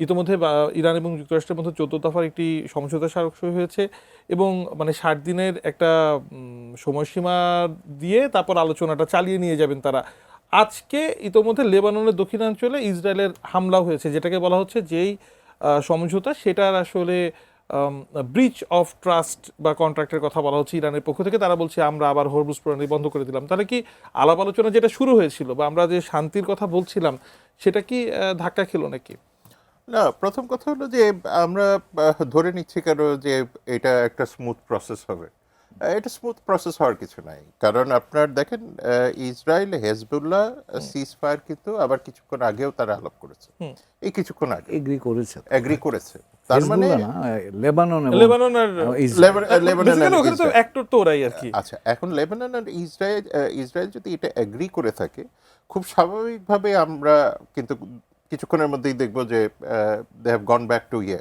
ইতোমধ্যে ইরান এবং যুক্তরাষ্ট্রের মধ্যে 14 দফার একটি সমঝোতা স্মারক সই হয়েছে এবং মানে 60 দিনের একটা সময়সীমা দিয়ে তারপর আলোচনাটা চালিয়ে নিয়ে যাবেন তারা। আজকে ইতোমধ্যে লেবাননের দক্ষিণাঞ্চলে ইসরায়েলের হামলা হয়েছে, যেটাকে বলা হচ্ছে যেই সমঝোতা সেটার আসলে ব্রিচ অফ ট্রাস্ট বা কন্ট্রাক্টের কথা বলা হচ্ছে ইরানের পক্ষ থেকে। তারা বলছে আমরা আবার হরমুজ প্রণালী বন্ধ করে দিলাম। তাহলে কি আলাপ আলোচনা যেটা শুরু হয়েছিল বা আমরা যে শান্তির কথা বলছিলাম সেটা কি ধাক্কা খেলো নাকি? না, প্রথম কথা হলো যে আমরা ধরে নিচ্ছি কেন যে এটা একটা স্মুথ প্রসেস হবে। এটা স্মুথ প্রসেস হওয়ার কিছু নাই, কারণ আপনার দেখেন ইসরায়েল হেজবুল্লাহ সিজ ফায়ার কিন্তু আবার কিছুক্ষণ আগেও তারা আলাপ করেছে, এই কিছুক্ষণ আগে এগ্রি করেছে। তার মানে লেবানন আর লেবানন ওখানে তো অ্যাক্টর তো ওরাই আর কি। আচ্ছা, এখন লেবানন আর ইসরায়েল যদি এটা এগ্রি করে থাকে, খুব স্বাভাবিকভাবে আমরা কিন্তু কিছুক্ষণের মধ্যেই দেখবো যে they have gone back to ইয়ে।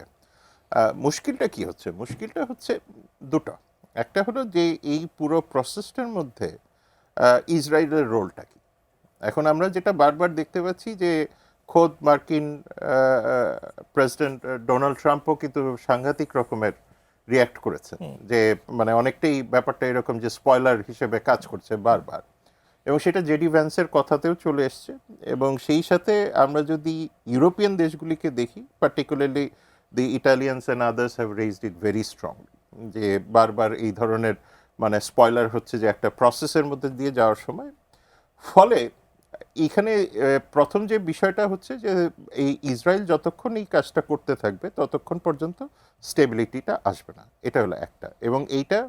মুশকিলটা কি হচ্ছে? মুশকিলটা হচ্ছে দুটো। একটা হলো যে এই পুরো প্রসেসটার মধ্যে ইসরায়েলের রোলটা কি। এখন আমরা যেটা বারবার দেখতে পাচ্ছি যে খোদ মার্কিন প্রেসিডেন্ট ডোনাল্ড ট্রাম্পও কিন্তু সাংঘাতিক রকমের রিয়্যাক্ট করেছে, যে মানে অনেকটাই ব্যাপারটা এরকম যে স্পয়লার হিসেবে কাজ করছে বারবার, এবং সেটা জেডি ভ্যান্সের কথাতেও চলে এসছে। এবং সেই সাথে আমরা যদি ইউরোপিয়ান দেশগুলিকে দেখি, particularly the Italians and others have raised it very strongly, যে বারবার এই ধরনের মানে স্পয়লার হচ্ছে যে একটা প্রসেসের মধ্যে দিয়ে যাওয়ার সময়। ফলে এখানে প্রথম যে বিষয়টা হচ্ছে যে এই ইসরায়েল যতক্ষণ এই কাজটা করতে থাকবে ততক্ষণ পর্যন্ত স্টেবিলিটিটা আসবে না, এটা হলো একটা। এবং এইটা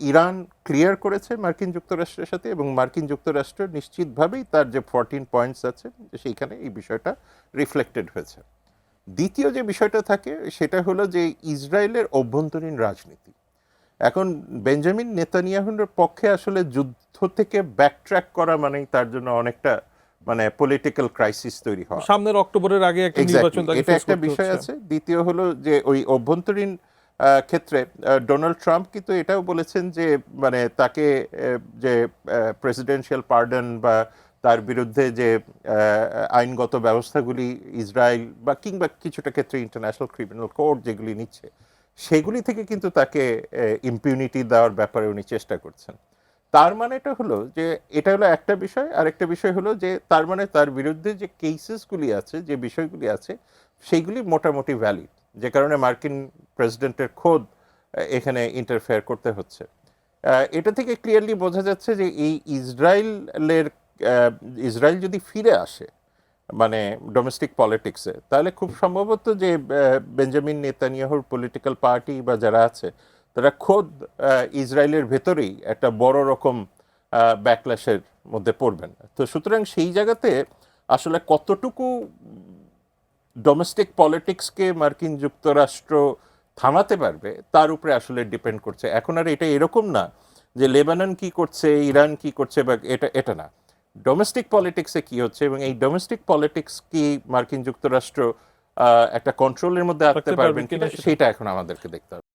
ইরান ক্লিয়ার করেছে মার্কিন যুক্তরাষ্ট্রের সাথে, এবং মার্কিন যুক্তরাষ্ট্র নিশ্চিতভাবেই তার যে 14 পয়েন্টস আছে সেইখানে এই বিষয়টা রিফ্লেক্টেড হয়েছে। দ্বিতীয় যে বিষয়টা থাকে সেটা হলো যে ইসরায়েলের অভ্যন্তরীণ রাজনীতি। এখন বেঞ্জামিন নেতানিয়াহুর পক্ষে আসলে যুদ্ধ থেকে ব্যাকট্র্যাক করা মানেই তার জন্য অনেকটা মানে পলিটিক্যাল ক্রাইসিস তৈরি হওয়া। সামনের অক্টোবরের আগে একটা নির্বাচন, এটা একটা বিষয় আছে। দ্বিতীয় হলো যে ওই অভ্যন্তরীণ ক্ষেত্রে ডোনাল্ড ট্রাম্প কিন্তু এটাও বলেছেন যে মানে তাকে যে প্রেসিডেন্সিয়াল পার্ডন বা তার বিরুদ্ধে যে আইনগত ব্যবস্থাগুলি ইসরায়েল বা কিংবা কিছুটা ক্ষেত্রে ইন্টারন্যাশনাল ক্রিমিনাল কোর্ট যেগুলি নিচ্ছে, সেগুলি থেকে কিন্তু তাকে ইম্পিউনিটি দেওয়ার ব্যাপারে উনি চেষ্টা করছেন। তার মানেটা হলো যে এটা হলো একটা বিষয়, আরেকটা বিষয় হলো যে তার মানে তার বিরুদ্ধে যে কেসেসগুলি আছে, যে বিষয়গুলি আছে, সেইগুলি মোটামুটি ভ্যালিড, যে কারণে মার্কিন প্রেসিডেন্টের খোদ এখানে ইন্টারফেয়ার করতে হচ্ছে। এটা থেকে ক্লিয়ারলি বোঝা যাচ্ছে যে এই ইসরায়েল যদি ফিরে আসে মানে ডোমেস্টিক পলিটিক্সে, তাহলে খুব সম্ভবত যে বেঞ্জামিন নেতানিয়াহুর পলিটিক্যাল পার্টি বা যারা আছে তারা খোদ ইসরায়েলের ভেতরেই একটা বড় রকম ব্যাকল্যাশের মধ্যে পড়বেন। তো সুতরাং সেই জায়গাতে আসলে কতটুকু ডোমেস্টিক পলিটিক্সকে মার্কিন যুক্তরাষ্ট্র থামাতে পারবে তার উপরে আসলে ডিপেন্ড করছে। এখন আর এটা এরকম না যে লেবানন কি করছে, ইরান কি করছে, বা এটা না, ডোমেস্টিক পলিটিক্সে কি হচ্ছে, এবং এই ডোমেস্টিক পলিটিক্স কি মার্কিন যুক্তরাষ্ট্র একটা কন্ট্রোলের মধ্যে আনতে পারবেন কিনা, সেটা এখন আমাদেরকে দেখতে হবে।